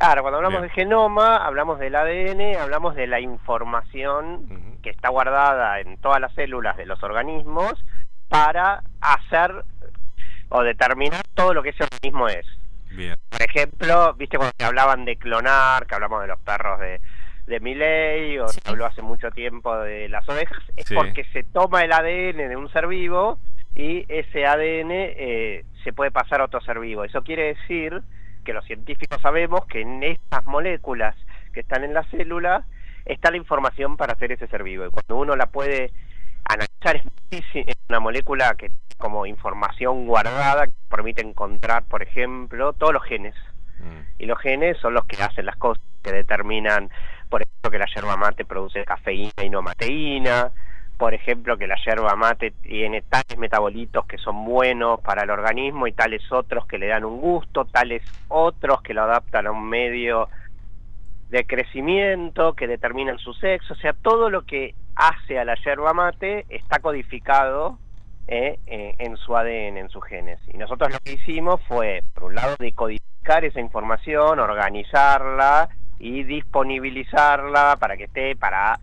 Claro, cuando hablamos Bien. de genoma, hablamos del ADN, hablamos de la información que está guardada en todas las células de los organismos para hacer o determinar todo lo que ese organismo es. Bien. Por ejemplo, viste cuando se hablaban de clonar, que hablamos de los perros de Milei, o se habló hace mucho tiempo de las ovejas, es porque se toma el ADN de un ser vivo y ese ADN se puede pasar a otro ser vivo. Eso quiere decir que los científicos sabemos que en estas moléculas que están en la célula está la información para hacer ese ser vivo. Y cuando uno la puede analizar, es una molécula que como información guardada que permite encontrar, por ejemplo, todos los genes. Y los genes son los que hacen las cosas, que determinan, por ejemplo, que la yerba mate produce cafeína y no mateína, por ejemplo, que la yerba mate tiene tales metabolitos que son buenos para el organismo y tales otros que le dan un gusto, tales otros que lo adaptan a un medio de crecimiento, que determinan su sexo. O sea, todo lo que hace a la yerba mate está codificado en su ADN, en sus genes. Y nosotros lo que hicimos fue, por un lado, decodificar esa información, organizarla y disponibilizarla para que esté para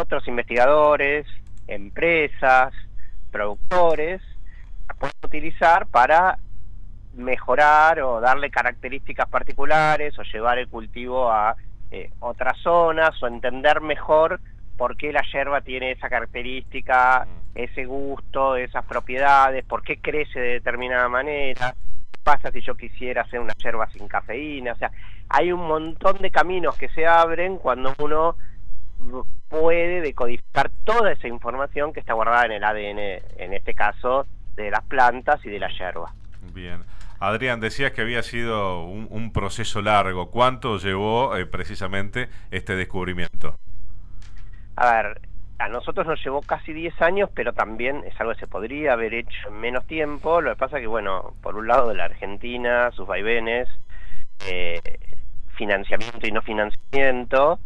otros investigadores, empresas, productores, la pueden utilizar para mejorar o darle características particulares o llevar el cultivo a otras zonas o entender mejor por qué la yerba tiene esa característica, ese gusto, esas propiedades, por qué crece de determinada manera, qué pasa si yo quisiera hacer una yerba sin cafeína. O sea, hay un montón de caminos que se abren cuando uno puede decodificar toda esa información que está guardada en el ADN, en este caso, de las plantas y de la yerba. Bien. Adrián, decías que había sido un proceso largo. ¿Cuánto llevó precisamente este descubrimiento? A ver, a nosotros nos llevó casi 10 años, pero también es algo que se podría haber hecho en menos tiempo. Lo que pasa que, bueno, por un lado de la Argentina, sus vaivenes, financiamiento y no financiamiento,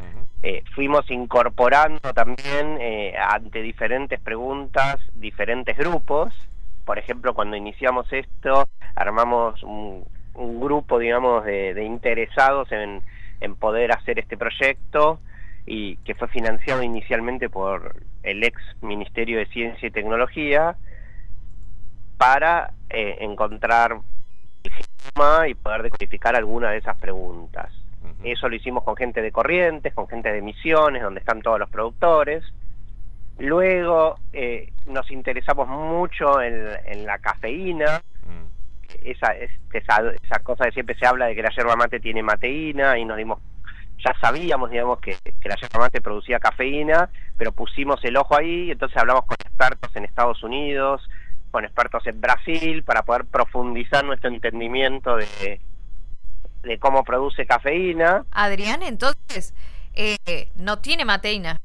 fuimos incorporando también ante diferentes preguntas, diferentes grupos. Por ejemplo, cuando iniciamos esto, armamos un grupo, digamos, de interesados en poder hacer este proyecto, y que fue financiado inicialmente por el ex Ministerio de Ciencia y Tecnología, para encontrar el genoma y poder decodificar alguna de esas preguntas. Eso lo hicimos con gente de Corrientes, con gente de Misiones, donde están todos los productores. Luego nos interesamos mucho en la cafeína, esa cosa de siempre se habla de que la yerba mate tiene mateína, y ya sabíamos, digamos, que la yerba mate producía cafeína, pero pusimos el ojo ahí. Entonces hablamos con expertos en Estados Unidos, con expertos en Brasil, para poder profundizar nuestro entendimiento de cómo produce cafeína. Adrián, entonces, no tiene mateína.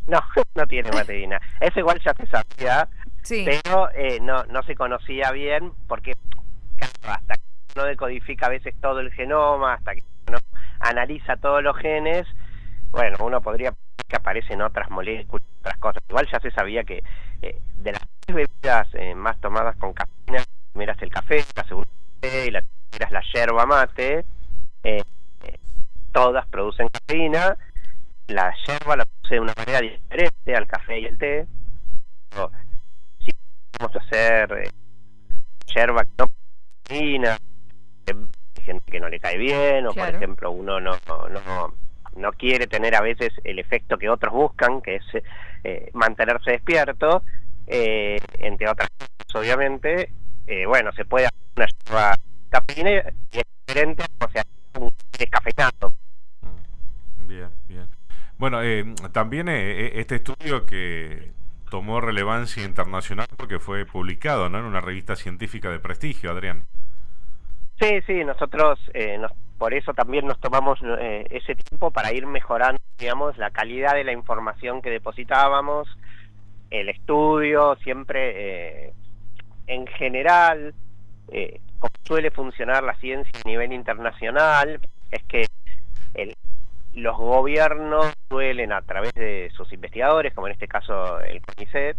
No, no tiene mateína. Eso igual ya se sabía, pero no se conocía bien, porque hasta que uno decodifica a veces todo el genoma, hasta que uno analiza todos los genes, bueno, uno podría pensar que aparecen otras moléculas, otras cosas. Igual ya se sabía que de las 3 bebidas más tomadas con cafeína, la primera es el café, la segunda es el té y la tercera es la yerba mate, todas producen cafeína. La yerba la produce de una manera diferente al café y el té. Pero si vamos a hacer yerba que no produce cafeína, hay gente que no le cae bien, o por ejemplo uno no quiere tener a veces el efecto que otros buscan, que es mantenerse despierto, entre otras cosas, obviamente. Bueno, se puede hacer una yerba cafeína y es diferente, o sea, un descafeinado. Bien, bien. Bueno, también este estudio que tomó relevancia internacional porque fue publicado, ¿no?, en una revista científica de prestigio, Adrián. Sí, nosotros por eso también nos tomamos ese tiempo para ir mejorando, digamos, la calidad de la información que depositábamos, el estudio, siempre en general, como suele funcionar la ciencia a nivel internacional, es que los gobiernos suelen, a través de sus investigadores, como en este caso el CONICET,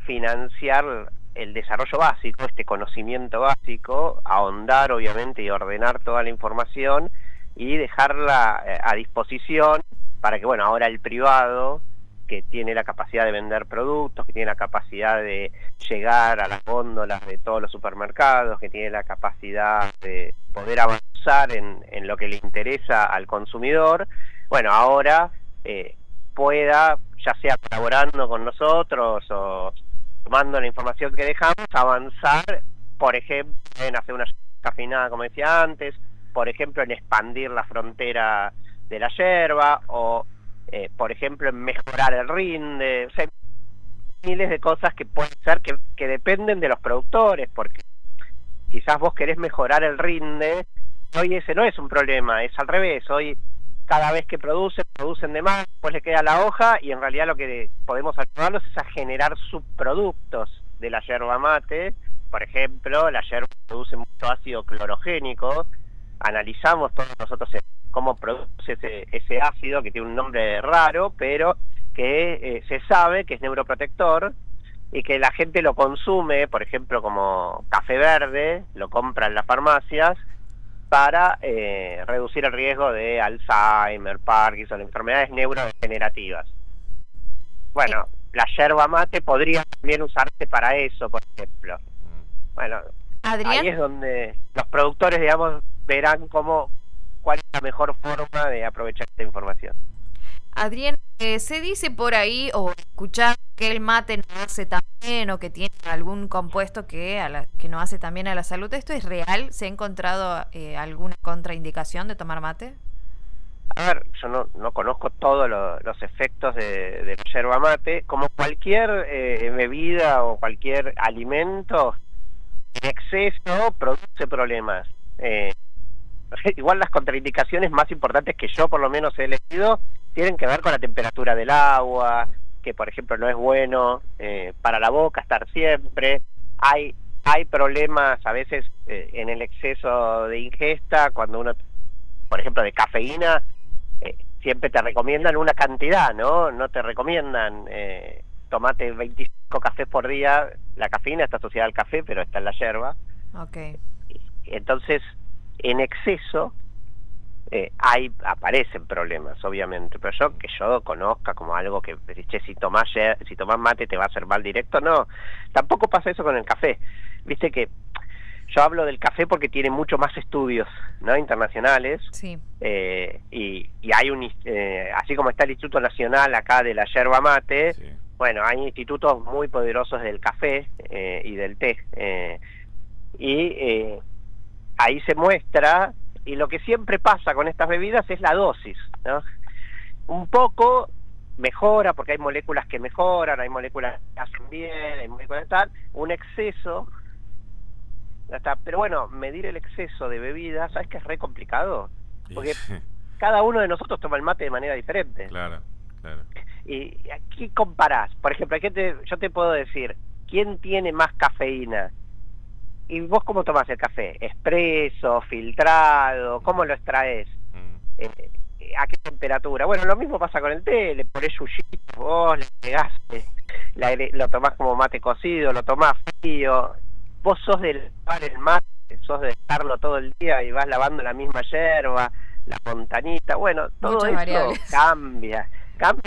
financiar el desarrollo básico, este conocimiento básico, ahondar obviamente y ordenar toda la información y dejarla a disposición para que, bueno, ahora el privado, que tiene la capacidad de vender productos, que tiene la capacidad de llegar a las góndolas de todos los supermercados, que tiene la capacidad de poder avanzar en lo que le interesa al consumidor, bueno, ahora pueda, ya sea colaborando con nosotros o tomando la información que dejamos, avanzar, por ejemplo, en hacer una cafeinada, como decía antes, por ejemplo, en expandir la frontera de la yerba, o por ejemplo, en mejorar el rinde. O sea, miles de cosas que pueden ser que dependen de los productores, porque quizás vos querés mejorar el rinde, hoy ese no es un problema, es al revés. Hoy cada vez que producen de más, después le queda la hoja, y en realidad lo que podemos ayudarlos es a generar subproductos de la yerba mate. Por ejemplo, la yerba produce mucho ácido clorogénico. Analizamos todos nosotros cómo produce ese ácido, que tiene un nombre raro, pero que se sabe que es neuroprotector y que la gente lo consume, por ejemplo, como café verde, lo compra en las farmacias para reducir el riesgo de Alzheimer, Parkinson, enfermedades neurodegenerativas. Bueno, la yerba mate podría también usarse para eso, por ejemplo. Bueno, Adrián, ahí es donde los productores, digamos, verán cuál es la mejor forma de aprovechar esta información. Adrián, se dice por ahí, o escuchar, que el mate no hace tan bien, o que tiene algún compuesto que no hace tan bien a la salud. ¿Esto es real? ¿Se ha encontrado alguna contraindicación de tomar mate? A ver, yo no conozco todos los efectos de la yerba mate. Como cualquier bebida o cualquier alimento, en exceso produce problemas. Igual las contraindicaciones más importantes que yo por lo menos he elegido tienen que ver con la temperatura del agua, que por ejemplo no es bueno para la boca estar siempre. Hay problemas a veces en el exceso de ingesta, cuando uno, por ejemplo, de cafeína, siempre te recomiendan una cantidad, no te recomiendan tomate 25 cafés por día. La cafeína está asociada al café, pero está en la yerba. Okay. Entonces, en exceso aparecen problemas, obviamente, pero que yo conozca como algo que, che, si tomás mate te va a hacer mal directo, no. Tampoco pasa eso con el café. Viste que yo hablo del café porque tiene mucho más estudios, ¿no?, internacionales. Sí. Y hay así como está el Instituto Nacional acá de la yerba mate, sí, bueno, hay institutos muy poderosos del café y del té. Ahí se muestra, y lo que siempre pasa con estas bebidas es la dosis, ¿no? Un poco mejora, porque hay moléculas que mejoran, hay moléculas que hacen bien, hay moléculas que tal. Un exceso, pero bueno, medir el exceso de bebidas, ¿sabes qué es re complicado? Porque cada uno de nosotros toma el mate de manera diferente. Claro, claro. Y aquí comparás, por ejemplo, yo te puedo decir, ¿quién tiene más cafeína? ¿Y vos cómo tomás el café? ¿Expreso, filtrado? ¿Cómo lo extraes? ¿A qué temperatura? Bueno, lo mismo pasa con el té. Le ponés yuyito, vos le pegás, lo tomás como mate cocido, lo tomás frío. Vos sos de lavar el mate, sos de dejarlo todo el día y vas lavando la misma yerba, la montanita. Bueno, todo muchas eso variables. cambia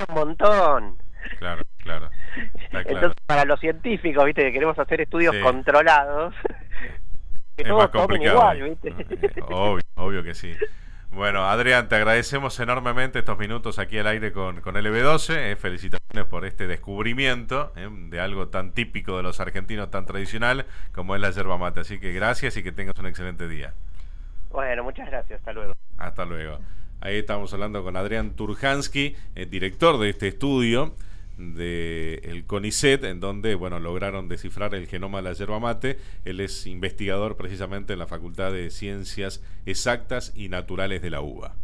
un montón. Claro, claro. Entonces, para los científicos, viste, que queremos hacer estudios controlados, que es todos tomen igual, viste. Obvio que sí. Bueno, Adrián, te agradecemos enormemente estos minutos aquí al aire con LB12. Felicitaciones por este descubrimiento de algo tan típico de los argentinos, tan tradicional como es la yerba mate. Así que gracias y que tengas un excelente día. Bueno, muchas gracias. Hasta luego. Hasta luego. Ahí estamos hablando con Adrián Turhansky, director de este estudio del CONICET, en donde lograron descifrar el genoma de la yerba mate. Él es investigador precisamente en la Facultad de Ciencias Exactas y Naturales de la UBA.